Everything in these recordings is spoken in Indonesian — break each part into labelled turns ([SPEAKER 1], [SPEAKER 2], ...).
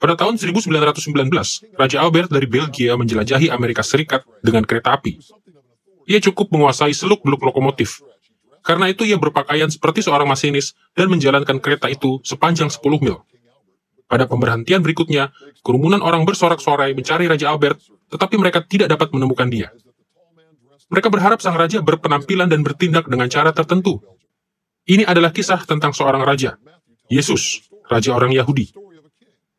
[SPEAKER 1] Pada tahun 1919, Raja Albert dari Belgia menjelajahi Amerika Serikat dengan kereta api. Ia cukup menguasai seluk-beluk lokomotif. Karena itu ia berpakaian seperti seorang masinis dan menjalankan kereta itu sepanjang 10 mil. Pada pemberhentian berikutnya, kerumunan orang bersorak-sorai mencari Raja Albert, tetapi mereka tidak dapat menemukan dia. Mereka berharap sang raja berpenampilan dan bertindak dengan cara tertentu. Ini adalah kisah tentang seorang raja, Yesus, raja orang Yahudi.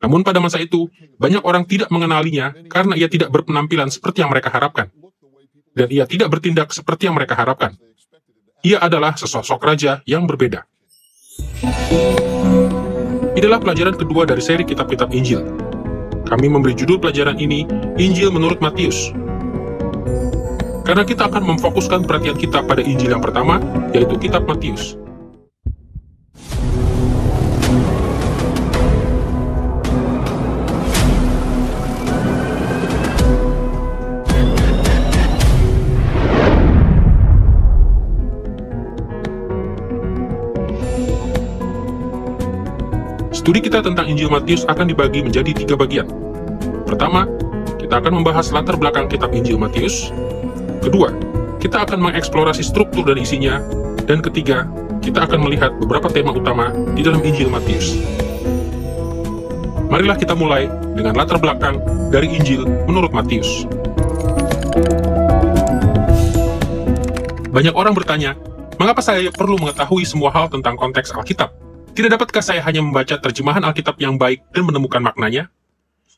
[SPEAKER 1] Namun pada masa itu, banyak orang tidak mengenalinya karena ia tidak berpenampilan seperti yang mereka harapkan. Dan ia tidak bertindak seperti yang mereka harapkan. Ia adalah sesosok raja yang berbeda. Inilah pelajaran kedua dari seri kitab-kitab Injil. Kami memberi judul pelajaran ini, Injil menurut Matius. Karena kita akan memfokuskan perhatian kita pada Injil yang pertama, yaitu kitab Matius. Studi kita tentang Injil Matius akan dibagi menjadi 3 bagian. Pertama, kita akan membahas latar belakang kitab Injil Matius. Kedua, kita akan mengeksplorasi struktur dan isinya. Dan ketiga, kita akan melihat beberapa tema utama di dalam Injil Matius. Marilah kita mulai dengan latar belakang dari Injil menurut Matius. Banyak orang bertanya, mengapa saya perlu mengetahui semua hal tentang konteks Alkitab? Tidak dapatkah saya hanya membaca terjemahan Alkitab yang baik dan menemukan maknanya?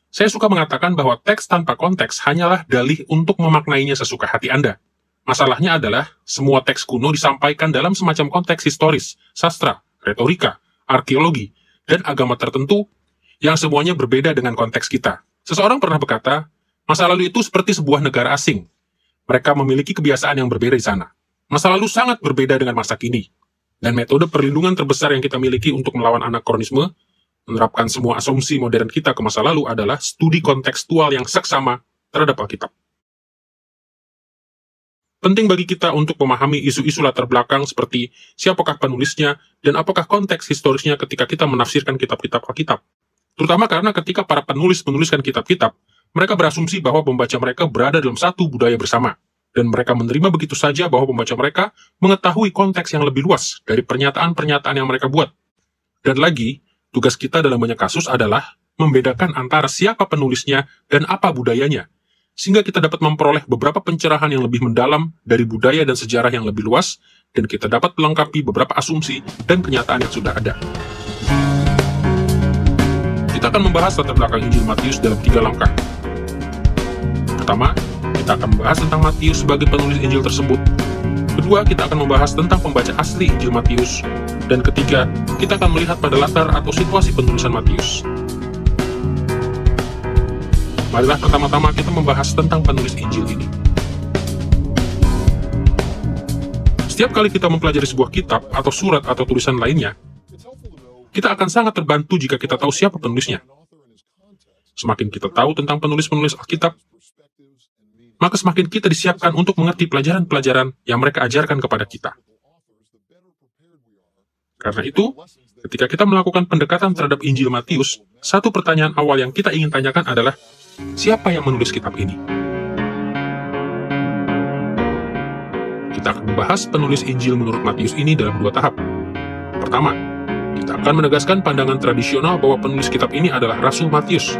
[SPEAKER 1] Saya suka mengatakan bahwa teks tanpa konteks hanyalah dalih untuk memaknainya sesuka hati Anda. Masalahnya adalah, semua teks kuno disampaikan dalam semacam konteks historis, sastra, retorika, arkeologi, dan agama tertentu yang semuanya berbeda dengan konteks kita. Seseorang pernah berkata, masa lalu itu seperti sebuah negara asing. Mereka memiliki kebiasaan yang berbeda di sana. Masa lalu sangat berbeda dengan masa kini. Dan metode perlindungan terbesar yang kita miliki untuk melawan anakronisme, menerapkan semua asumsi modern kita ke masa lalu adalah studi kontekstual yang seksama terhadap Alkitab. Penting bagi kita untuk memahami isu-isu latar belakang seperti siapakah penulisnya dan apakah konteks historisnya ketika kita menafsirkan kitab-kitab Alkitab. Terutama karena ketika para penulis menuliskan kitab-kitab, mereka berasumsi bahwa pembaca mereka berada dalam satu budaya bersama. Dan mereka menerima begitu saja bahwa pembaca mereka mengetahui konteks yang lebih luas dari pernyataan-pernyataan yang mereka buat. Dan lagi, tugas kita dalam banyak kasus adalah membedakan antara siapa penulisnya dan apa budayanya, sehingga kita dapat memperoleh beberapa pencerahan yang lebih mendalam dari budaya dan sejarah yang lebih luas, dan kita dapat melengkapi beberapa asumsi dan kenyataan yang sudah ada. Kita akan membahas latar belakang Injil Matius dalam 3 langkah. Pertama, kita akan membahas tentang Matius sebagai penulis Injil tersebut. Kedua, kita akan membahas tentang pembaca asli Injil Matius. Dan ketiga, kita akan melihat pada latar atau situasi penulisan Matius. Marilah pertama-tama kita membahas tentang penulis Injil ini. Setiap kali kita mempelajari sebuah kitab atau surat atau tulisan lainnya, kita akan sangat terbantu jika kita tahu siapa penulisnya. Semakin kita tahu tentang penulis-penulis Alkitab, maka semakin kita disiapkan untuk mengerti pelajaran-pelajaran yang mereka ajarkan kepada kita. Karena itu, ketika kita melakukan pendekatan terhadap Injil Matius, satu pertanyaan awal yang kita ingin tanyakan adalah, siapa yang menulis kitab ini? Kita akan membahas penulis Injil menurut Matius ini dalam 2 tahap. Pertama, kita akan menegaskan pandangan tradisional bahwa penulis kitab ini adalah Rasul Matius,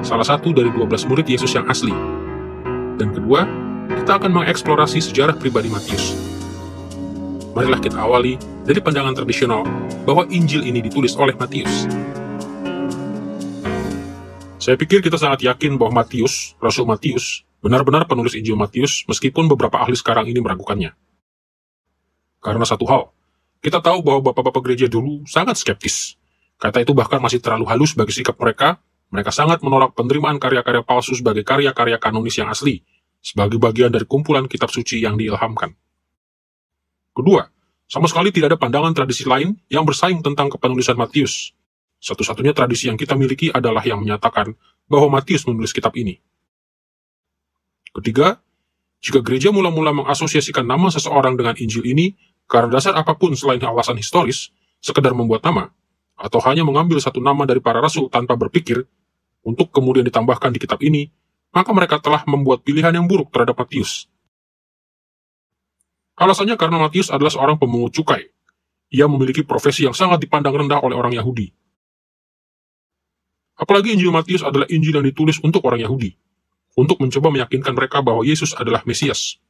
[SPEAKER 1] salah satu dari 12 murid Yesus yang asli. Dan kedua, kita akan mengeksplorasi sejarah pribadi Matius. Marilah kita awali dari pandangan tradisional bahwa Injil ini ditulis oleh Matius. Saya pikir kita sangat yakin bahwa Matius, Rasul Matius, benar-benar penulis Injil Matius meskipun beberapa ahli sekarang ini meragukannya. Karena satu hal, kita tahu bahwa bapak-bapak gereja dulu sangat skeptis. Kata itu bahkan masih terlalu halus bagi sikap mereka. Mereka sangat menolak penerimaan karya-karya palsu sebagai karya-karya kanonis yang asli, sebagai bagian dari kumpulan kitab suci yang diilhamkan. Kedua, sama sekali tidak ada pandangan tradisi lain yang bersaing tentang kepenulisan Matius. Satu-satunya tradisi yang kita miliki adalah yang menyatakan bahwa Matius menulis kitab ini. Ketiga, jika gereja mula-mula mengasosiasikan nama seseorang dengan Injil ini karena dasar apapun selain alasan historis, sekedar membuat nama, atau hanya mengambil satu nama dari para rasul tanpa berpikir, untuk kemudian ditambahkan di kitab ini, maka mereka telah membuat pilihan yang buruk terhadap Matius. Alasannya karena Matius adalah seorang pemungut cukai. Ia memiliki profesi yang sangat dipandang rendah oleh orang Yahudi. Apalagi Injil Matius adalah Injil yang ditulis untuk orang Yahudi, untuk mencoba meyakinkan mereka bahwa Yesus adalah Mesias.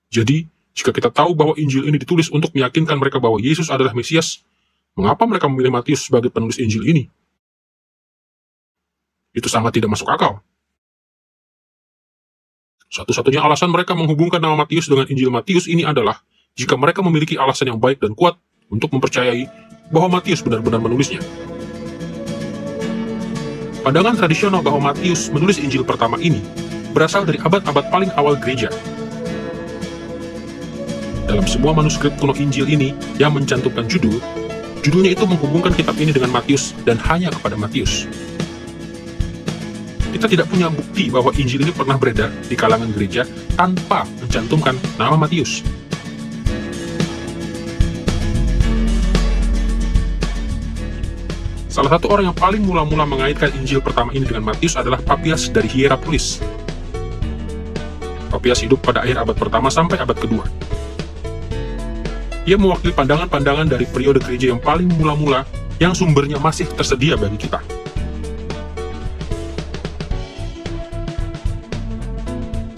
[SPEAKER 1] Jadi, jika kita tahu bahwa Injil ini ditulis untuk meyakinkan mereka bahwa Yesus adalah Mesias, mengapa mereka memilih Matius sebagai penulis Injil ini? Itu sangat tidak masuk akal. Satu-satunya alasan mereka menghubungkan nama Matius dengan Injil Matius ini adalah jika mereka memiliki alasan yang baik dan kuat untuk mempercayai bahwa Matius benar-benar menulisnya. Pandangan tradisional bahwa Matius menulis Injil pertama ini berasal dari abad-abad paling awal gereja. Dalam semua manuskrip kuno Injil ini yang mencantumkan judulnya itu menghubungkan kitab ini dengan Matius dan hanya kepada Matius. Kita tidak punya bukti bahwa Injil ini pernah beredar di kalangan gereja tanpa mencantumkan nama Matius. Salah satu orang yang paling mula-mula mengaitkan Injil pertama ini dengan Matius adalah Papias dari Hierapolis. Papias hidup pada akhir abad pertama sampai abad kedua. Ia mewakili pandangan-pandangan dari periode gereja yang paling mula-mula yang sumbernya masih tersedia bagi kita.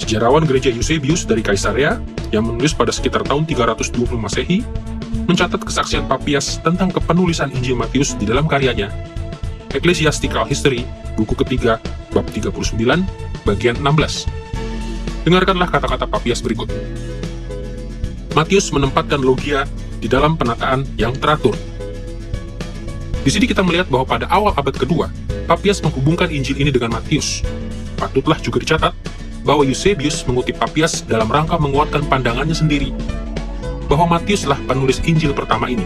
[SPEAKER 1] Sejarawan gereja Eusebius dari Kaisarea, yang menulis pada sekitar tahun 320 Masehi, mencatat kesaksian Papias tentang kepenulisan Injil Matius di dalam karyanya Ecclesiastical History, buku ketiga, bab 39, bagian 16. Dengarkanlah kata-kata Papias berikut. Matius menempatkan logia di dalam penataan yang teratur. Di sini kita melihat bahwa pada awal abad kedua, Papias menghubungkan Injil ini dengan Matius. Patutlah juga dicatat bahwa Eusebius mengutip Papias dalam rangka menguatkan pandangannya sendiri, bahwa Matiuslah penulis Injil pertama ini.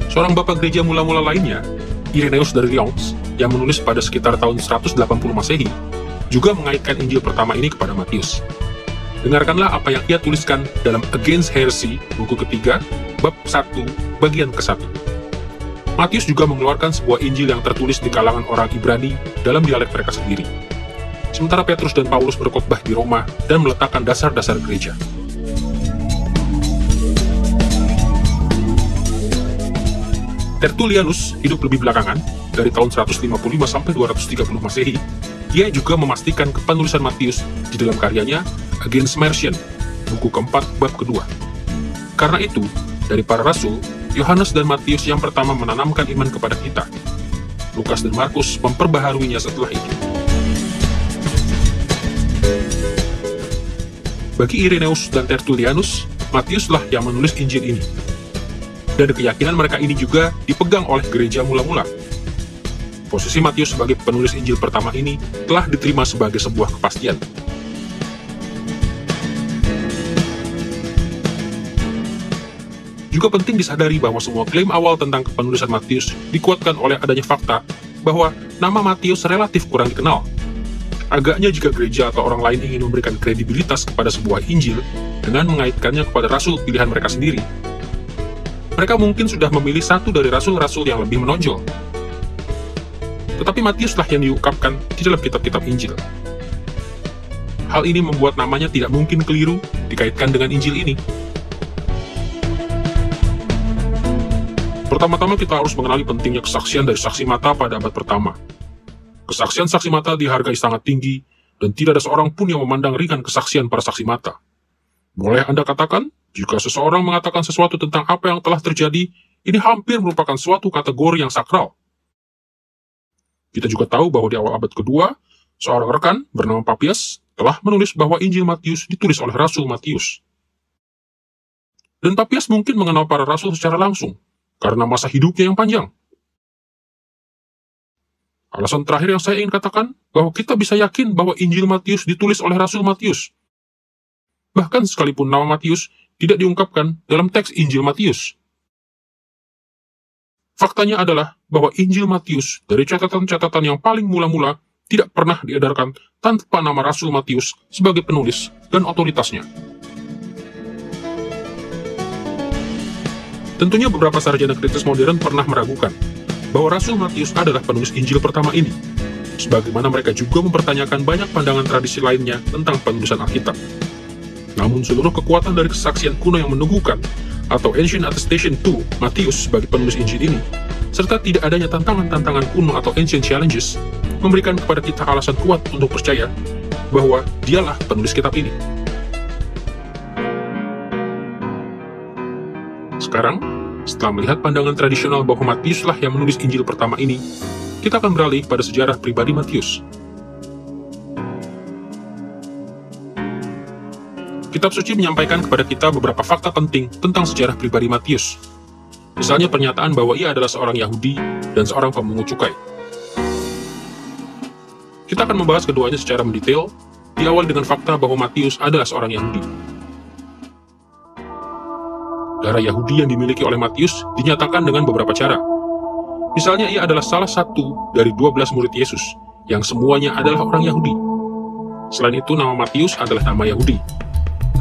[SPEAKER 1] Seorang bapak gereja mula-mula lainnya, Irenaeus dari Lyons, yang menulis pada sekitar tahun 180 Masehi, juga mengaitkan Injil pertama ini kepada Matius. Dengarkanlah apa yang ia tuliskan dalam Against Heresy, buku ketiga, bab 1, bagian ke-1. Matius juga mengeluarkan sebuah Injil yang tertulis di kalangan orang Ibrani dalam dialek mereka sendiri. Sementara Petrus dan Paulus berkhotbah di Roma dan meletakkan dasar-dasar gereja. Tertullianus hidup lebih belakangan, dari tahun 155 sampai 230 Masehi. Ia juga memastikan kepenulisan Matius di dalam karyanya Against Marcion, buku keempat bab kedua. Karena itu, dari para rasul, Yohanes dan Matius yang pertama menanamkan iman kepada kita. Lukas dan Markus memperbaharuinya setelah itu. Bagi Irenaeus dan Tertullianus, Matiuslah yang menulis Injil ini. Dan keyakinan mereka ini juga dipegang oleh gereja mula-mula. Posisi Matius sebagai penulis Injil pertama ini telah diterima sebagai sebuah kepastian. Juga penting disadari bahwa semua klaim awal tentang kepenulisan Matius dikuatkan oleh adanya fakta bahwa nama Matius relatif kurang dikenal. Agaknya jika gereja atau orang lain ingin memberikan kredibilitas kepada sebuah Injil dengan mengaitkannya kepada rasul pilihan mereka sendiri, mereka mungkin sudah memilih satu dari rasul-rasul yang lebih menonjol. Tetapi Matiuslah yang diungkapkan di dalam kitab-kitab Injil. Hal ini membuat namanya tidak mungkin keliru dikaitkan dengan Injil ini. Pertama-tama kita harus mengenali pentingnya kesaksian dari saksi mata pada abad pertama. Kesaksian saksi mata dihargai sangat tinggi, dan tidak ada seorang pun yang memandang ringan kesaksian para saksi mata. Boleh Anda katakan, jika seseorang mengatakan sesuatu tentang apa yang telah terjadi, ini hampir merupakan suatu kategori yang sakral. Kita juga tahu bahwa di awal abad kedua, seorang rekan bernama Papias telah menulis bahwa Injil Matius ditulis oleh Rasul Matius. Dan Papias mungkin mengenal para rasul secara langsung, karena masa hidupnya yang panjang. Alasan terakhir yang saya ingin katakan, bahwa kita bisa yakin bahwa Injil Matius ditulis oleh Rasul Matius. Bahkan sekalipun nama Matius tidak diungkapkan dalam teks Injil Matius. Faktanya adalah bahwa Injil Matius dari catatan-catatan yang paling mula-mula tidak pernah diedarkan tanpa nama Rasul Matius sebagai penulis dan otoritasnya. Tentunya beberapa sarjana kritis modern pernah meragukan bahwa Rasul Matius adalah penulis Injil pertama ini, sebagaimana mereka juga mempertanyakan banyak pandangan tradisi lainnya tentang penulisan Alkitab. Namun seluruh kekuatan dari kesaksian kuno yang meneguhkan, atau Ancient Attestation to Matius sebagai penulis Injil ini, serta tidak adanya tantangan-tantangan kuno atau Ancient Challenges, memberikan kepada kita alasan kuat untuk percaya bahwa dialah penulis kitab ini. Sekarang, setelah melihat pandangan tradisional bahwa Matiuslah yang menulis Injil pertama ini, kita akan beralih pada sejarah pribadi Matius. Kitab suci menyampaikan kepada kita beberapa fakta penting tentang sejarah pribadi Matius. Misalnya pernyataan bahwa ia adalah seorang Yahudi dan seorang pemungut cukai. Kita akan membahas keduanya secara mendetail, diawali dengan fakta bahwa Matius adalah seorang Yahudi. Darah Yahudi yang dimiliki oleh Matius dinyatakan dengan beberapa cara. Misalnya ia adalah salah satu dari 12 murid Yesus, yang semuanya adalah orang Yahudi. Selain itu, nama Matius adalah nama Yahudi.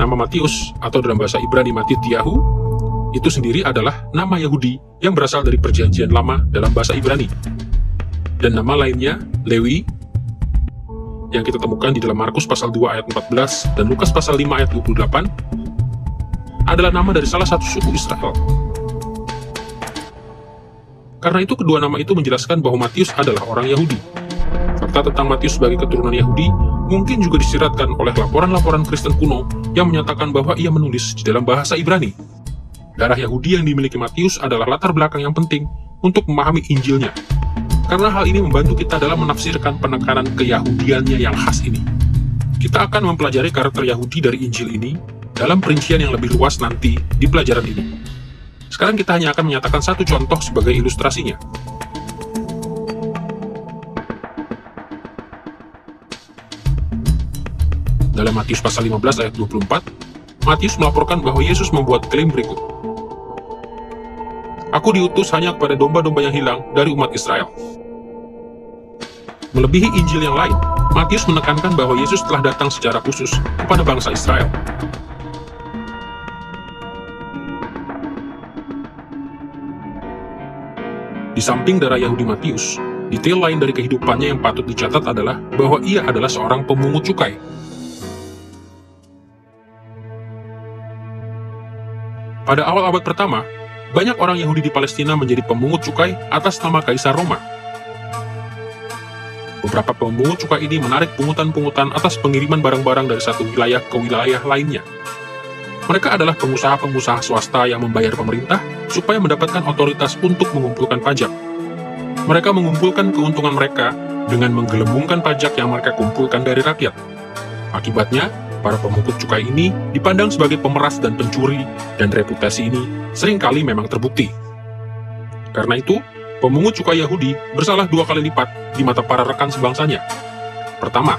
[SPEAKER 1] Nama Matius, atau dalam bahasa Ibrani Matityahu, itu sendiri adalah nama Yahudi yang berasal dari Perjanjian Lama dalam bahasa Ibrani. Dan nama lainnya, Lewi, yang kita temukan di dalam Markus pasal 2 ayat 14 dan Lukas pasal 5 ayat 28, adalah nama dari salah satu suku Israel. Karena itu kedua nama itu menjelaskan bahwa Matius adalah orang Yahudi. Fakta tentang Matius sebagai keturunan Yahudi mungkin juga disiratkan oleh laporan-laporan Kristen kuno yang menyatakan bahwa ia menulis di dalam bahasa Ibrani. Darah Yahudi yang dimiliki Matius adalah latar belakang yang penting untuk memahami Injilnya, karena hal ini membantu kita dalam menafsirkan penekanan keyahudiannya yang khas ini. Kita akan mempelajari karakter Yahudi dari Injil ini dalam perincian yang lebih luas nanti di pelajaran ini. Sekarang kita hanya akan menyatakan satu contoh sebagai ilustrasinya. Dalam Matius pasal 15 ayat 24, Matius melaporkan bahwa Yesus membuat klaim berikut. Aku diutus hanya kepada domba-domba yang hilang dari umat Israel. Melebihi Injil yang lain, Matius menekankan bahwa Yesus telah datang secara khusus kepada bangsa Israel. Di samping darah Yahudi Matius, detail lain dari kehidupannya yang patut dicatat adalah bahwa ia adalah seorang pemungut cukai. Pada awal abad pertama, banyak orang Yahudi di Palestina menjadi pemungut cukai atas nama Kaisar Roma. Beberapa pemungut cukai ini menarik pungutan-pungutan atas pengiriman barang-barang dari satu wilayah ke wilayah lainnya. Mereka adalah pengusaha-pengusaha swasta yang membayar pemerintah supaya mendapatkan otoritas untuk mengumpulkan pajak. Mereka mengumpulkan keuntungan mereka dengan menggelembungkan pajak yang mereka kumpulkan dari rakyat. Akibatnya, para pemungut cukai ini dipandang sebagai pemeras dan pencuri, dan reputasi ini seringkali memang terbukti. Karena itu, pemungut cukai Yahudi bersalah 2 kali lipat di mata para rekan sebangsanya. Pertama,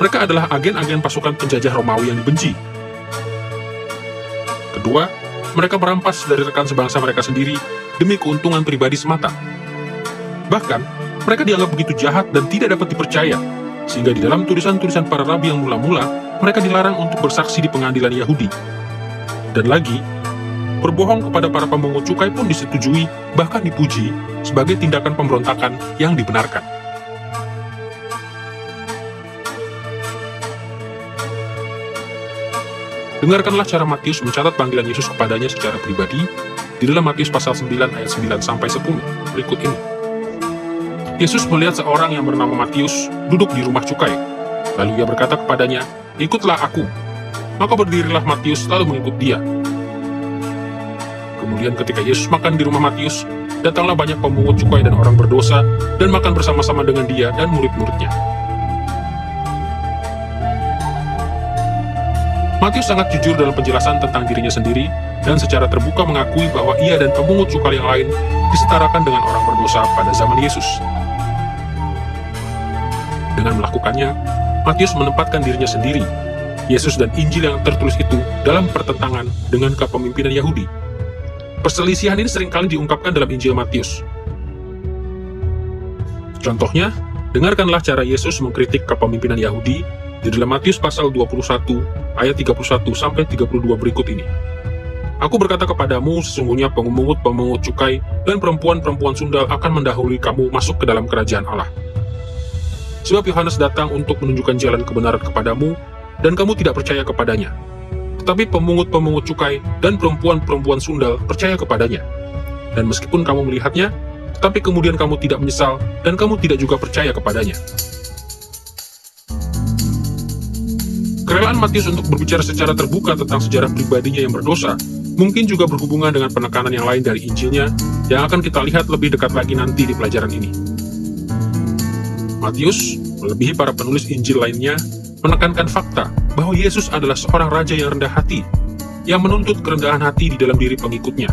[SPEAKER 1] mereka adalah agen-agen pasukan penjajah Romawi yang dibenci. Kedua, mereka merampas dari rekan sebangsa mereka sendiri demi keuntungan pribadi semata. Bahkan, mereka dianggap begitu jahat dan tidak dapat dipercaya, sehingga di dalam tulisan-tulisan para rabi yang mula-mula, mereka dilarang untuk bersaksi di pengadilan Yahudi. Dan lagi, berbohong kepada para pemungut cukai pun disetujui, bahkan dipuji, sebagai tindakan pemberontakan yang dibenarkan. Dengarkanlah cara Matius mencatat panggilan Yesus kepadanya secara pribadi di dalam Matius pasal 9 ayat 9-10 berikut ini. Yesus melihat seorang yang bernama Matius duduk di rumah cukai. Lalu ia berkata kepadanya, "Ikutlah aku." Maka berdirilah Matius lalu mengikut dia. Kemudian ketika Yesus makan di rumah Matius, datanglah banyak pemungut cukai dan orang berdosa dan makan bersama-sama dengan dia dan murid-muridnya. Matius sangat jujur dalam penjelasan tentang dirinya sendiri dan secara terbuka mengakui bahwa ia dan pemungut cukai yang lain disetarakan dengan orang berdosa pada zaman Yesus. Dengan melakukannya, Matius menempatkan dirinya sendiri, Yesus dan Injil yang tertulis itu dalam pertentangan dengan kepemimpinan Yahudi. Perselisihan ini seringkali diungkapkan dalam Injil Matius. Contohnya, dengarkanlah cara Yesus mengkritik kepemimpinan Yahudi di dalam Matius pasal 21 ayat 31-32 berikut ini. Aku berkata kepadamu, sesungguhnya pemungut-pemungut cukai dan perempuan-perempuan sundal akan mendahului kamu masuk ke dalam kerajaan Allah. Sebab Yohanes datang untuk menunjukkan jalan kebenaran kepadamu, dan kamu tidak percaya kepadanya. Tetapi pemungut-pemungut cukai dan perempuan-perempuan sundal percaya kepadanya. Dan meskipun kamu melihatnya, tetapi kemudian kamu tidak menyesal, dan kamu tidak juga percaya kepadanya. Kerelaan Matius untuk berbicara secara terbuka tentang sejarah pribadinya yang berdosa mungkin juga berhubungan dengan penekanan yang lain dari Injilnya yang akan kita lihat lebih dekat lagi nanti di pelajaran ini. Matius, melebihi para penulis Injil lainnya, menekankan fakta bahwa Yesus adalah seorang raja yang rendah hati, yang menuntut kerendahan hati di dalam diri pengikutnya.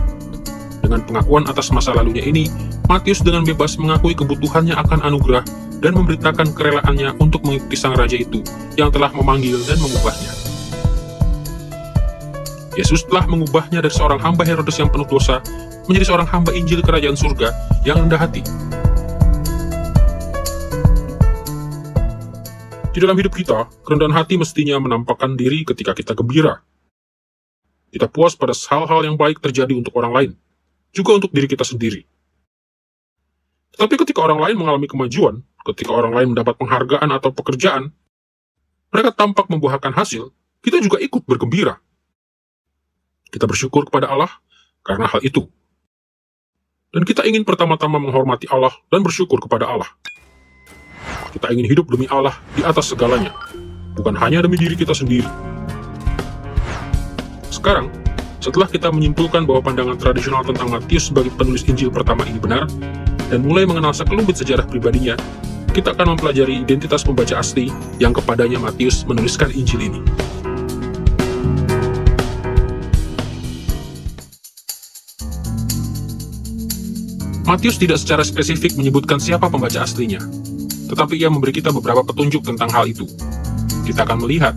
[SPEAKER 1] Dengan pengakuan atas masa lalunya ini, Matius dengan bebas mengakui kebutuhannya akan anugerah dan memberitakan kerelaannya untuk mengikuti sang raja itu yang telah memanggil dan mengubahnya. Yesus telah mengubahnya dari seorang hamba Herodes yang penuh dosa menjadi seorang hamba Injil kerajaan surga yang rendah hati. Di dalam hidup kita, kerendahan hati mestinya menampakkan diri ketika kita gembira. Kita puas pada hal-hal yang baik terjadi untuk orang lain, juga untuk diri kita sendiri. Tetapi ketika orang lain mengalami kemajuan, ketika orang lain mendapat penghargaan atau pekerjaan, mereka tampak membuahkan hasil, kita juga ikut bergembira. Kita bersyukur kepada Allah karena hal itu. Dan kita ingin pertama-tama menghormati Allah dan bersyukur kepada Allah. Kita ingin hidup demi Allah di atas segalanya, bukan hanya demi diri kita sendiri. Sekarang, setelah kita menyimpulkan bahwa pandangan tradisional tentang Matius sebagai penulis Injil pertama ini benar, dan mulai mengenal sekelumit sejarah pribadinya, kita akan mempelajari identitas pembaca asli yang kepadanya Matius menuliskan Injil ini. Matius tidak secara spesifik menyebutkan siapa pembaca aslinya, tetapi ia memberi kita beberapa petunjuk tentang hal itu. Kita akan melihat,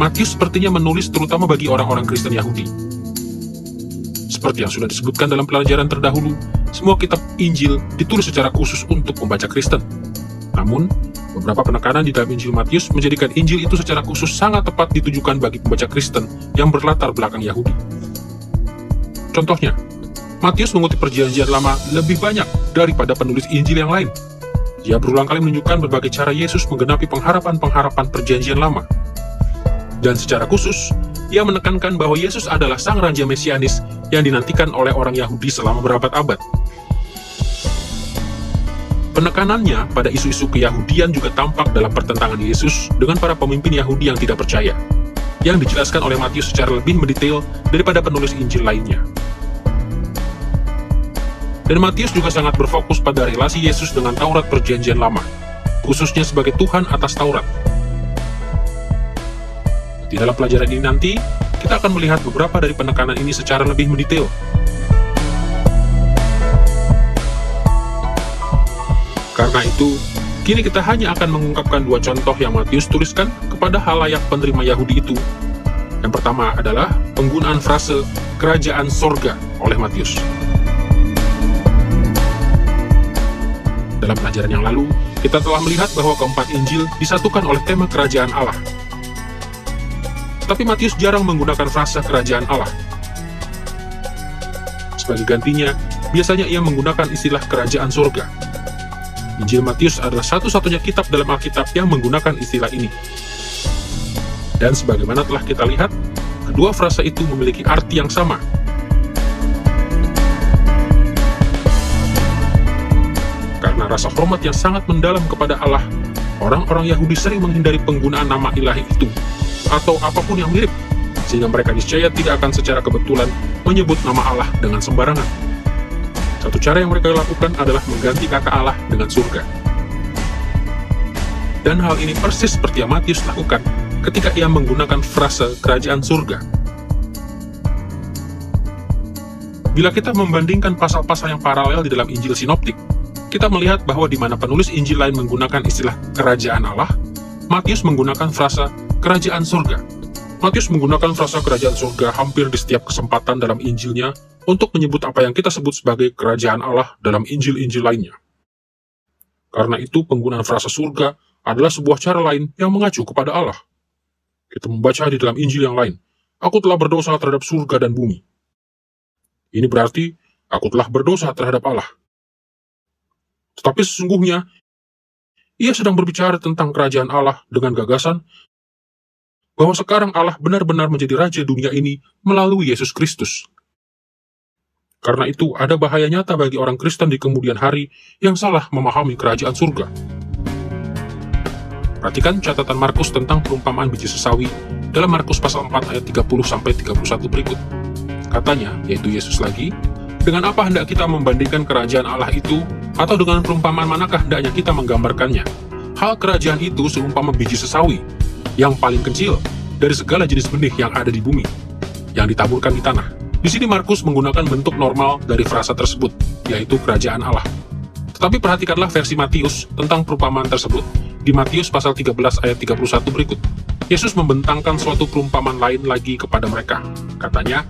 [SPEAKER 1] Matius sepertinya menulis terutama bagi orang-orang Kristen Yahudi. Seperti yang sudah disebutkan dalam pelajaran terdahulu, semua kitab Injil ditulis secara khusus untuk pembaca Kristen. Namun, beberapa penekanan di dalam Injil Matius menjadikan Injil itu secara khusus sangat tepat ditujukan bagi pembaca Kristen yang berlatar belakang Yahudi. Contohnya, Matius mengutip Perjanjian Lama lebih banyak daripada penulis Injil yang lain. Dia berulang kali menunjukkan berbagai cara Yesus menggenapi pengharapan-pengharapan Perjanjian Lama. Dan secara khusus, ia menekankan bahwa Yesus adalah sang Raja Mesianis yang dinantikan oleh orang Yahudi selama berabad-abad. Penekanannya pada isu-isu keyahudian juga tampak dalam pertentangan Yesus dengan para pemimpin Yahudi yang tidak percaya, yang dijelaskan oleh Matius secara lebih mendetail daripada penulis Injil lainnya. Dan Matius juga sangat berfokus pada relasi Yesus dengan Taurat Perjanjian Lama, khususnya sebagai Tuhan atas Taurat. Di dalam pelajaran ini nanti, kita akan melihat beberapa dari penekanan ini secara lebih mendetail. Karena itu, kini kita hanya akan mengungkapkan dua contoh yang Matius tuliskan kepada halayak penerima Yahudi itu. Yang pertama adalah penggunaan frase kerajaan sorga oleh Matius. Dalam pelajaran yang lalu, kita telah melihat bahwa keempat Injil disatukan oleh tema kerajaan Allah. Tetapi Matius jarang menggunakan frasa kerajaan Allah. Sebagai gantinya, biasanya ia menggunakan istilah kerajaan surga. Injil Matius adalah satu-satunya kitab dalam Alkitab yang menggunakan istilah ini. Dan sebagaimana telah kita lihat, kedua frasa itu memiliki arti yang sama. Karena rasa hormat yang sangat mendalam kepada Allah, orang-orang Yahudi sering menghindari penggunaan nama ilahi itu, atau apapun yang mirip, sehingga mereka niscaya tidak akan secara kebetulan menyebut nama Allah dengan sembarangan. Satu cara yang mereka lakukan adalah mengganti kata Allah dengan surga. Dan hal ini persis seperti yang Matius lakukan ketika ia menggunakan frase kerajaan surga. Bila kita membandingkan pasal-pasal yang paralel di dalam Injil Sinoptik, kita melihat bahwa di mana penulis Injil lain menggunakan istilah kerajaan Allah, Matius menggunakan frasa kerajaan surga. Matius menggunakan frasa kerajaan surga hampir di setiap kesempatan dalam Injilnya untuk menyebut apa yang kita sebut sebagai kerajaan Allah dalam Injil-Injil lainnya. Karena itu, penggunaan frasa surga adalah sebuah cara lain yang mengacu kepada Allah. Kita membaca di dalam Injil yang lain, aku telah berdosa terhadap surga dan bumi. Ini berarti aku telah berdosa terhadap Allah. Tetapi sesungguhnya, ia sedang berbicara tentang kerajaan Allah dengan gagasan bahwa sekarang Allah benar-benar menjadi raja dunia ini melalui Yesus Kristus. Karena itu, ada bahaya nyata bagi orang Kristen di kemudian hari yang salah memahami kerajaan surga. Perhatikan catatan Markus tentang perumpamaan biji sesawi dalam Markus pasal 4 ayat 30-31 berikut. Katanya, yaitu Yesus lagi, dengan apa hendak kita membandingkan kerajaan Allah itu, atau dengan perumpamaan manakah hendaknya kita menggambarkannya? Hal kerajaan itu seumpama biji sesawi, yang paling kecil dari segala jenis benih yang ada di bumi, yang ditaburkan di tanah. Di sini Markus menggunakan bentuk normal dari frasa tersebut, yaitu kerajaan Allah. Tetapi perhatikanlah versi Matius tentang perumpamaan tersebut, di Matius pasal 13 ayat 31 berikut. Yesus membentangkan suatu perumpamaan lain lagi kepada mereka. Katanya,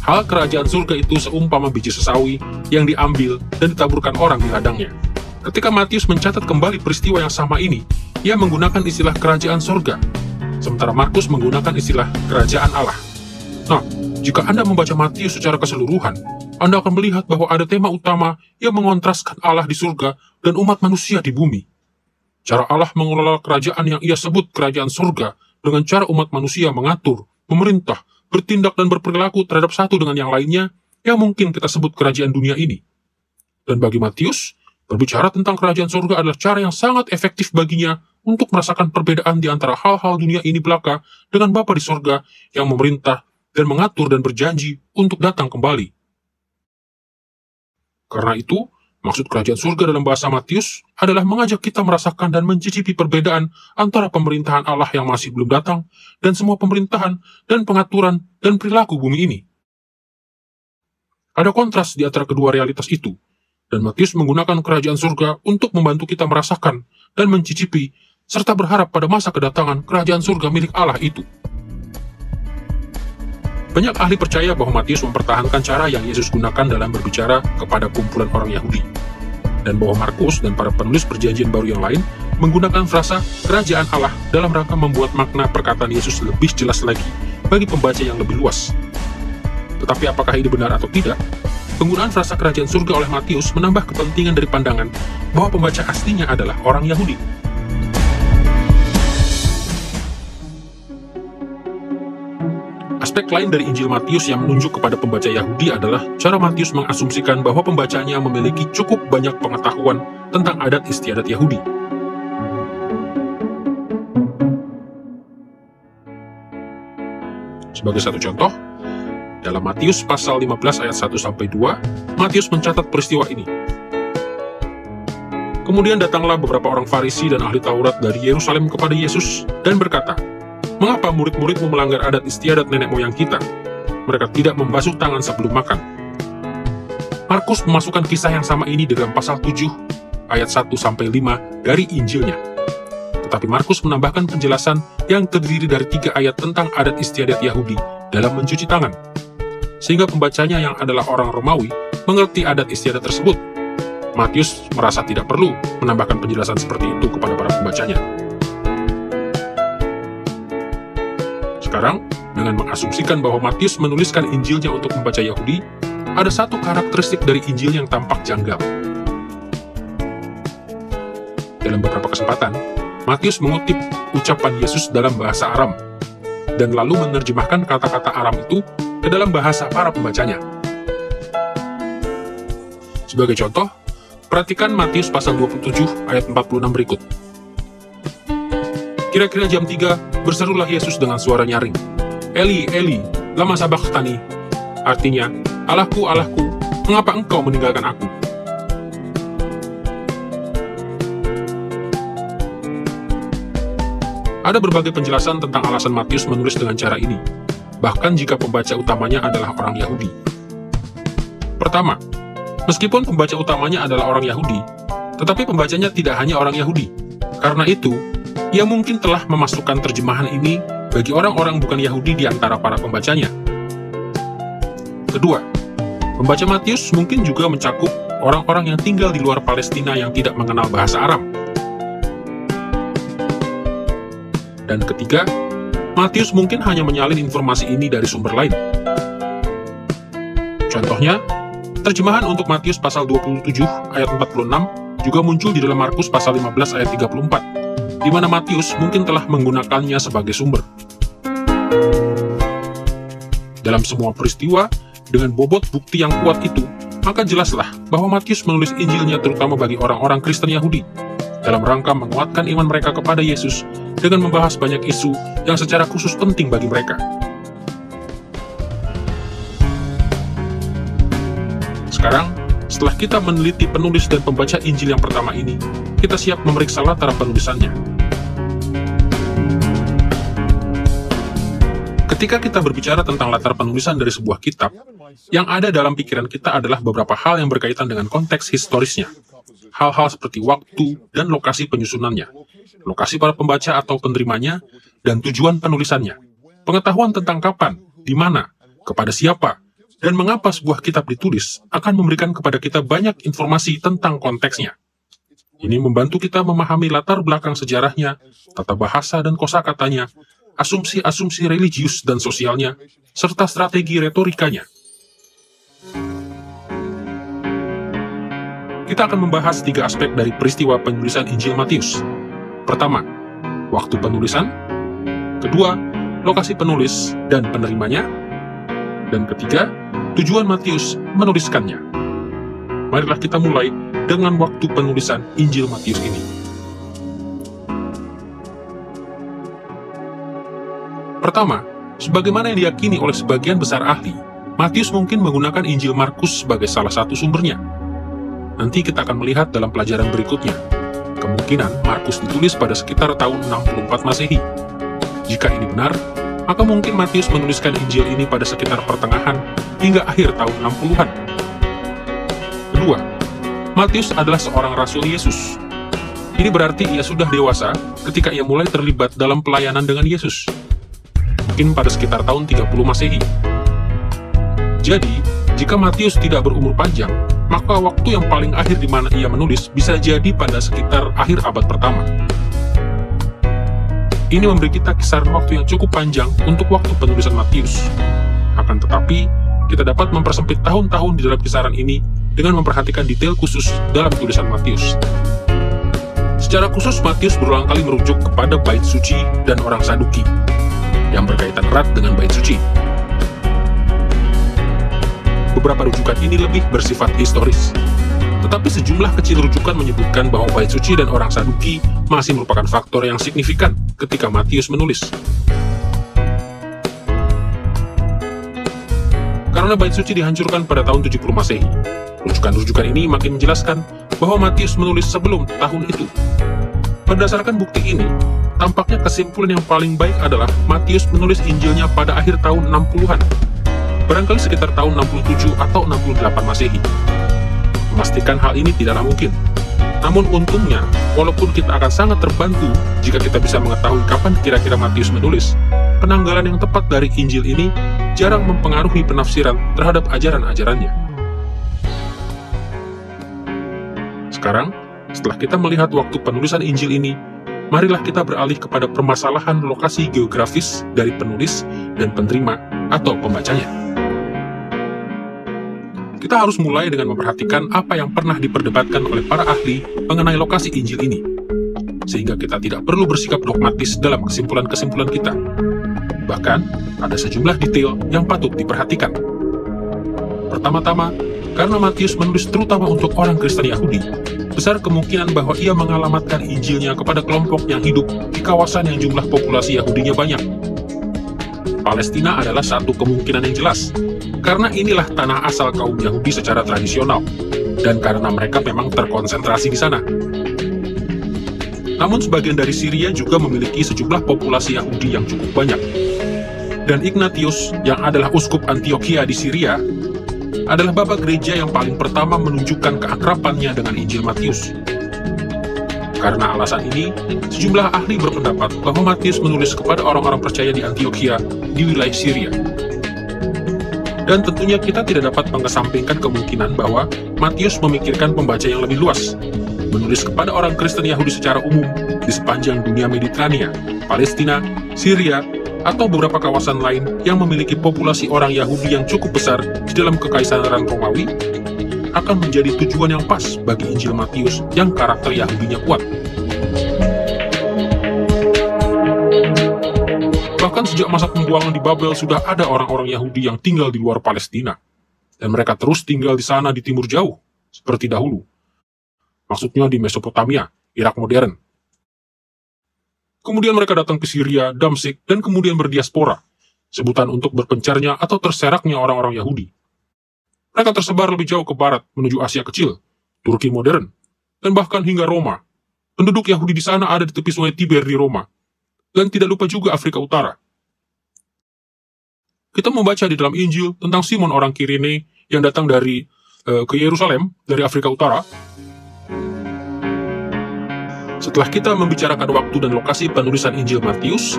[SPEAKER 1] hal kerajaan surga itu seumpama biji sesawi yang diambil dan ditaburkan orang di ladangnya. Ketika Matius mencatat kembali peristiwa yang sama ini, ia menggunakan istilah kerajaan surga, sementara Markus menggunakan istilah kerajaan Allah. Nah, jika Anda membaca Matius secara keseluruhan, Anda akan melihat bahwa ada tema utama yang mengontraskan Allah di surga dan umat manusia di bumi. Cara Allah mengelola kerajaan yang ia sebut kerajaan surga dengan cara umat manusia mengatur, memerintah, bertindak dan berperilaku terhadap satu dengan yang lainnya yang mungkin kita sebut kerajaan dunia ini. Dan bagi Matius, berbicara tentang kerajaan surga adalah cara yang sangat efektif baginya untuk merasakan perbedaan di antara hal-hal dunia ini belaka dengan Bapa di surga yang memerintah dan mengatur dan berjanji untuk datang kembali. Karena itu, maksud kerajaan surga dalam bahasa Matius adalah mengajak kita merasakan dan mencicipi perbedaan antara pemerintahan Allah yang masih belum datang dan semua pemerintahan dan pengaturan dan perilaku bumi ini. Ada kontras di antara kedua realitas itu, dan Matius menggunakan kerajaan surga untuk membantu kita merasakan dan mencicipi serta berharap pada masa kedatangan kerajaan surga milik Allah itu. Banyak ahli percaya bahwa Matius mempertahankan cara yang Yesus gunakan dalam berbicara kepada kumpulan orang Yahudi, dan bahwa Markus dan para penulis perjanjian baru yang lain menggunakan frasa kerajaan Allah dalam rangka membuat makna perkataan Yesus lebih jelas lagi bagi pembaca yang lebih luas. Tetapi apakah ini benar atau tidak? Penggunaan frasa kerajaan surga oleh Matius menambah kepentingan dari pandangan bahwa pembaca aslinya adalah orang Yahudi. Aspek lain dari Injil Matius yang menunjuk kepada pembaca Yahudi adalah cara Matius mengasumsikan bahwa pembacanya memiliki cukup banyak pengetahuan tentang adat istiadat Yahudi. Sebagai satu contoh, dalam Matius pasal 15 ayat 1-2, Matius mencatat peristiwa ini. Kemudian datanglah beberapa orang Farisi dan ahli Taurat dari Yerusalem kepada Yesus dan berkata, "Mengapa murid-muridmu melanggar adat istiadat nenek moyang kita? Mereka tidak membasuh tangan sebelum makan." Markus memasukkan kisah yang sama ini dalam pasal 7 ayat 1-5 dari Injilnya. Tetapi Markus menambahkan penjelasan yang terdiri dari 3 ayat tentang adat istiadat Yahudi dalam mencuci tangan, sehingga pembacanya yang adalah orang Romawi mengerti adat istiadat tersebut. Matius merasa tidak perlu menambahkan penjelasan seperti itu kepada para pembacanya. Sekarang, dengan mengasumsikan bahwa Matius menuliskan Injilnya untuk membaca Yahudi, ada satu karakteristik dari Injil yang tampak janggal. Dalam beberapa kesempatan, Matius mengutip ucapan Yesus dalam bahasa Aram, dan lalu menerjemahkan kata-kata Aram itu ke dalam bahasa para pembacanya. Sebagai contoh, perhatikan Matius pasal 27 ayat 46 berikut. Kira-kira jam 3, berserulah Yesus dengan suara nyaring, "Eli, Eli, lama sabachthani?" Artinya, "Allahku, Allahku, mengapa engkau meninggalkan aku?" Ada berbagai penjelasan tentang alasan Matius menulis dengan cara ini, bahkan jika pembaca utamanya adalah orang Yahudi. Pertama, meskipun pembaca utamanya adalah orang Yahudi, tetapi pembacanya tidak hanya orang Yahudi. Karena itu, ia mungkin telah memasukkan terjemahan ini bagi orang-orang bukan Yahudi di antara para pembacanya. Kedua, pembaca Matius mungkin juga mencakup orang-orang yang tinggal di luar Palestina yang tidak mengenal bahasa Aram. Dan ketiga, Matius mungkin hanya menyalin informasi ini dari sumber lain. Contohnya, terjemahan untuk Matius pasal 27 ayat 46 juga muncul di dalam Markus pasal 15 ayat 34, di mana Matius mungkin telah menggunakannya sebagai sumber. Dalam semua peristiwa, dengan bobot bukti yang kuat itu, maka jelaslah bahwa Matius menulis Injilnya terutama bagi orang-orang Kristen Yahudi, dalam rangka menguatkan iman mereka kepada Yesus dengan membahas banyak isu yang secara khusus penting bagi mereka. Sekarang, setelah kita meneliti penulis dan pembaca Injil yang pertama ini, kita siap memeriksa latar penulisannya. Ketika kita berbicara tentang latar penulisan dari sebuah kitab, yang ada dalam pikiran kita adalah beberapa hal yang berkaitan dengan konteks historisnya. Hal-hal seperti waktu dan lokasi penyusunannya, lokasi para pembaca atau penerimanya, dan tujuan penulisannya. Pengetahuan tentang kapan, di mana, kepada siapa, dan mengapa sebuah kitab ditulis akan memberikan kepada kita banyak informasi tentang konteksnya. Ini membantu kita memahami latar belakang sejarahnya, tata bahasa dan kosakatanya, asumsi-asumsi religius dan sosialnya, serta strategi retorikanya. Kita akan membahas 3 aspek dari peristiwa penulisan Injil Matius. Pertama, waktu penulisan. Kedua, lokasi penulis dan penerimanya. Dan ketiga, tujuan Matius menuliskannya. Marilah kita mulai dengan waktu penulisan Injil Matius ini. Pertama, sebagaimana yang diyakini oleh sebagian besar ahli, Matius mungkin menggunakan Injil Markus sebagai salah satu sumbernya. Nanti kita akan melihat dalam pelajaran berikutnya. Kemungkinan Markus ditulis pada sekitar tahun 64 Masehi. Jika ini benar, maka mungkin Matius menuliskan Injil ini pada sekitar pertengahan hingga akhir tahun 60-an. Kedua, Matius adalah seorang rasul Yesus. Ini berarti ia sudah dewasa ketika ia mulai terlibat dalam pelayanan dengan Yesus. Mungkin pada sekitar tahun 30 Masehi. Jadi, jika Matius tidak berumur panjang, maka waktu yang paling akhir di mana ia menulis bisa jadi pada sekitar akhir abad pertama. Ini memberi kita kisaran waktu yang cukup panjang untuk waktu penulisan Matius. Akan tetapi, kita dapat mempersempit tahun-tahun di dalam kisaran ini dengan memperhatikan detail khusus dalam tulisan Matius. Secara khusus, Matius berulang kali merujuk kepada bait suci dan orang Saduki, yang berkaitan erat dengan bait suci. Beberapa rujukan ini lebih bersifat historis, tetapi sejumlah kecil rujukan menyebutkan bahwa bait suci dan orang Saduki masih merupakan faktor yang signifikan ketika Matius menulis. Karena bait suci dihancurkan pada tahun 70 Masehi, rujukan-rujukan ini makin menjelaskan bahwa Matius menulis sebelum tahun itu. Berdasarkan bukti ini, tampaknya kesimpulan yang paling baik adalah Matius menulis Injilnya pada akhir tahun 60-an, barangkali sekitar tahun 67 atau 68 Masehi. Memastikan hal ini tidaklah mungkin. Namun untungnya, walaupun kita akan sangat terbantu jika kita bisa mengetahui kapan kira-kira Matius menulis, penanggalan yang tepat dari Injil ini jarang mempengaruhi penafsiran terhadap ajaran-ajarannya. Sekarang, setelah kita melihat waktu penulisan Injil ini, marilah kita beralih kepada permasalahan lokasi geografis dari penulis dan penerima atau pembacanya. Kita harus mulai dengan memperhatikan apa yang pernah diperdebatkan oleh para ahli mengenai lokasi Injil ini, sehingga kita tidak perlu bersikap dogmatis dalam kesimpulan-kesimpulan kita. Bahkan, ada sejumlah detail yang patut diperhatikan. Pertama-tama, karena Matius menulis terutama untuk orang Kristen Yahudi, besar kemungkinan bahwa ia mengalamatkan Injilnya kepada kelompok yang hidup di kawasan yang jumlah populasi Yahudinya banyak. Palestina adalah satu kemungkinan yang jelas, karena inilah tanah asal kaum Yahudi secara tradisional, dan karena mereka memang terkonsentrasi di sana. Namun sebagian dari Syria juga memiliki sejumlah populasi Yahudi yang cukup banyak. Dan Ignatius, yang adalah uskup Antiokhia di Syria, adalah bapa gereja yang paling pertama menunjukkan keakrabannya dengan Injil Matius. Karena alasan ini, sejumlah ahli berpendapat bahwa Matius menulis kepada orang-orang percaya di Antiokhia di wilayah Syria. Dan tentunya kita tidak dapat mengesampingkan kemungkinan bahwa Matius memikirkan pembaca yang lebih luas, menulis kepada orang Kristen Yahudi secara umum di sepanjang dunia Mediterania, Palestina, Syria, atau beberapa kawasan lain yang memiliki populasi orang Yahudi yang cukup besar di dalam Kekaisaran Romawi, akan menjadi tujuan yang pas bagi Injil Matius yang karakter Yahudinya kuat. Bahkan sejak masa pembuangan di Babel sudah ada orang-orang Yahudi yang tinggal di luar Palestina, dan mereka terus tinggal di sana di timur jauh, seperti dahulu. Maksudnya di Mesopotamia, Irak modern. Kemudian mereka datang ke Syria, Damsyik, dan kemudian berdiaspora, sebutan untuk berpencarnya atau terseraknya orang-orang Yahudi. Mereka tersebar lebih jauh ke barat menuju Asia Kecil, Turki modern, dan bahkan hingga Roma. Penduduk Yahudi di sana ada di tepi sungai Tiber di Roma, dan tidak lupa juga Afrika Utara. Kita membaca di dalam Injil tentang Simon orang Kirene yang datang ke Yerusalem dari Afrika Utara. Setelah kita membicarakan waktu dan lokasi penulisan Injil Matius,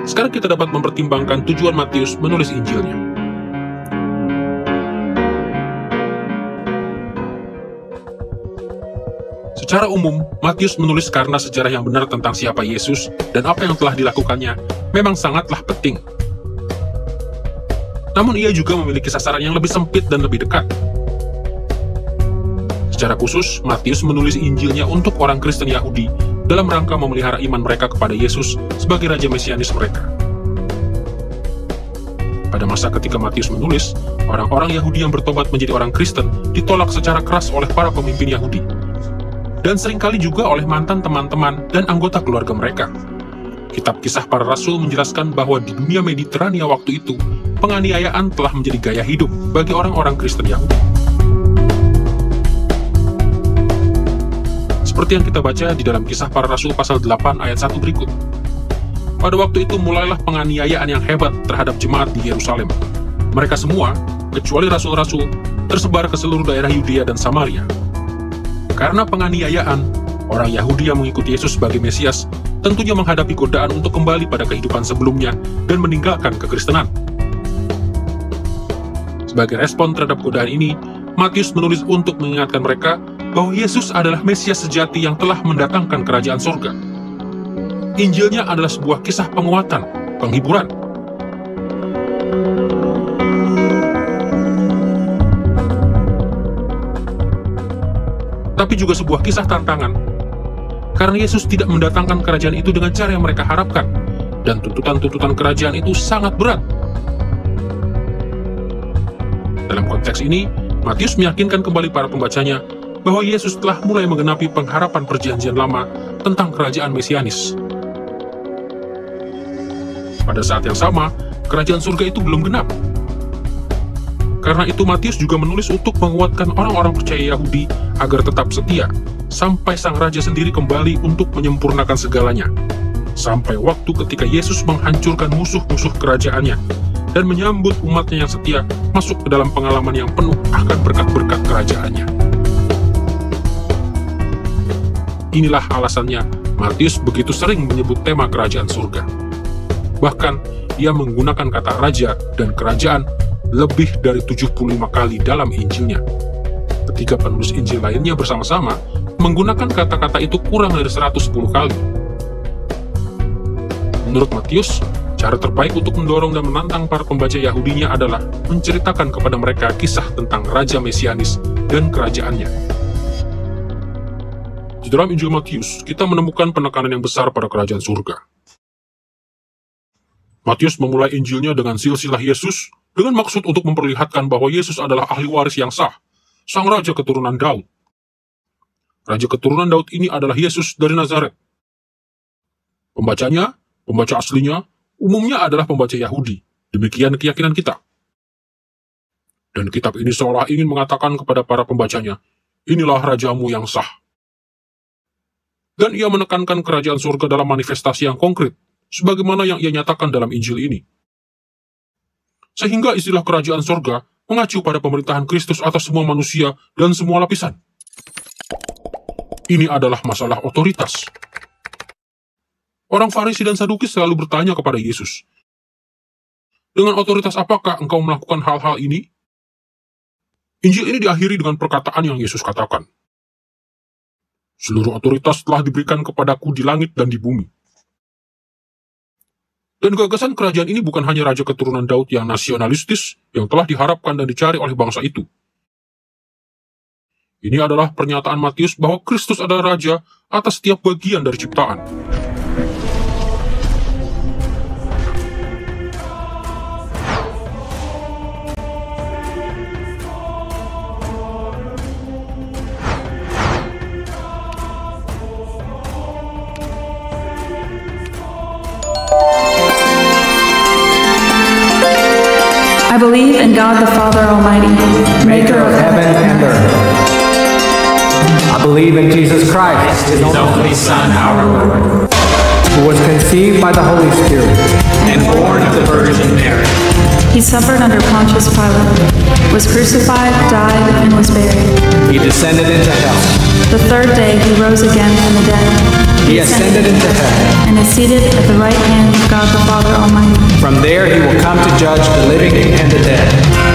[SPEAKER 1] sekarang kita dapat mempertimbangkan tujuan Matius menulis Injilnya. Secara umum, Matius menulis karena sejarah yang benar tentang siapa Yesus dan apa yang telah dilakukannya memang sangatlah penting. Namun ia juga memiliki sasaran yang lebih sempit dan lebih dekat. Secara khusus, Matius menulis Injilnya untuk orang Kristen Yahudi dalam rangka memelihara iman mereka kepada Yesus sebagai Raja Mesianis mereka. Pada masa ketika Matius menulis, orang-orang Yahudi yang bertobat menjadi orang Kristen ditolak secara keras oleh para pemimpin Yahudi, dan seringkali juga oleh mantan teman-teman dan anggota keluarga mereka. Kitab Kisah Para Rasul menjelaskan bahwa di dunia Mediterania waktu itu, penganiayaan telah menjadi gaya hidup bagi orang-orang Kristen Yahudi. Seperti yang kita baca di dalam Kisah Para Rasul pasal 8 ayat 1 berikut. Pada waktu itu mulailah penganiayaan yang hebat terhadap jemaat di Yerusalem. Mereka semua, kecuali rasul-rasul, tersebar ke seluruh daerah Yudea dan Samaria. Karena penganiayaan, orang Yahudi yang mengikuti Yesus sebagai Mesias tentunya menghadapi godaan untuk kembali pada kehidupan sebelumnya dan meninggalkan kekristenan. Sebagai respon terhadap godaan ini, Matius menulis untuk mengingatkan mereka bahwa Yesus adalah Mesias sejati yang telah mendatangkan kerajaan surga. Injilnya adalah sebuah kisah penguatan, penghiburan. Tapi juga sebuah kisah tantangan, karena Yesus tidak mendatangkan kerajaan itu dengan cara yang mereka harapkan, dan tuntutan-tuntutan kerajaan itu sangat berat. Dalam konteks ini, Matius meyakinkan kembali para pembacanya bahwa Yesus telah mulai menggenapi pengharapan perjanjian lama tentang kerajaan Mesianis. Pada saat yang sama, kerajaan surga itu belum genap. Karena itu Matius juga menulis untuk menguatkan orang-orang percaya Yahudi agar tetap setia, sampai sang raja sendiri kembali untuk menyempurnakan segalanya. Sampai waktu ketika Yesus menghancurkan musuh-musuh kerajaannya, dan menyambut umatnya yang setia masuk ke dalam pengalaman yang penuh akan berkat-berkat kerajaannya. Inilah alasannya Matius begitu sering menyebut tema kerajaan surga. Bahkan, ia menggunakan kata raja dan kerajaan lebih dari 75 kali dalam Injilnya. Ketika penulis Injil lainnya bersama-sama menggunakan kata-kata itu kurang dari 110 kali. Menurut Matius, cara terbaik untuk mendorong dan menantang para pembaca Yahudinya adalah menceritakan kepada mereka kisah tentang Raja Mesianis dan kerajaannya. Di dalam Injil Matius, kita menemukan penekanan yang besar pada kerajaan surga. Matius memulai Injilnya dengan silsilah Yesus, dengan maksud untuk memperlihatkan bahwa Yesus adalah ahli waris yang sah, sang raja keturunan Daud. Raja keturunan Daud ini adalah Yesus dari Nazaret. Pembacanya, pembaca aslinya, umumnya adalah pembaca Yahudi. Demikian keyakinan kita. Dan kitab ini seolah ingin mengatakan kepada para pembacanya, inilah rajamu yang sah. Dan ia menekankan kerajaan surga dalam manifestasi yang konkret, sebagaimana yang ia nyatakan dalam Injil ini. Sehingga istilah kerajaan surga mengacu pada pemerintahan Kristus atas semua manusia dan semua lapisan. Ini adalah masalah otoritas. Orang Farisi dan Saduki selalu bertanya kepada Yesus, dengan otoritas apakah engkau melakukan hal-hal ini? Injil ini diakhiri dengan perkataan yang Yesus katakan, seluruh otoritas telah diberikan kepadaku di langit dan di bumi. Dan gagasan kerajaan ini bukan hanya raja keturunan Daud yang nasionalistis, yang telah diharapkan dan dicari oleh bangsa itu. Ini adalah pernyataan Matius bahwa Kristus adalah raja atas setiap bagian dari ciptaan.
[SPEAKER 2] I believe in God the Father Almighty, maker of heaven and earth.
[SPEAKER 3] I believe in Jesus Christ, His only Son, our Lord,
[SPEAKER 4] who was conceived by the Holy Spirit
[SPEAKER 3] and born of the Virgin Mary.
[SPEAKER 2] He suffered under Pontius Pilate, was crucified, died, and was buried.
[SPEAKER 3] He descended into hell.
[SPEAKER 2] The third day he rose again from the dead.
[SPEAKER 3] He ascended into heaven,
[SPEAKER 2] and is seated at the right hand of God the Father Almighty.
[SPEAKER 3] From there he will come to judge the living and the dead.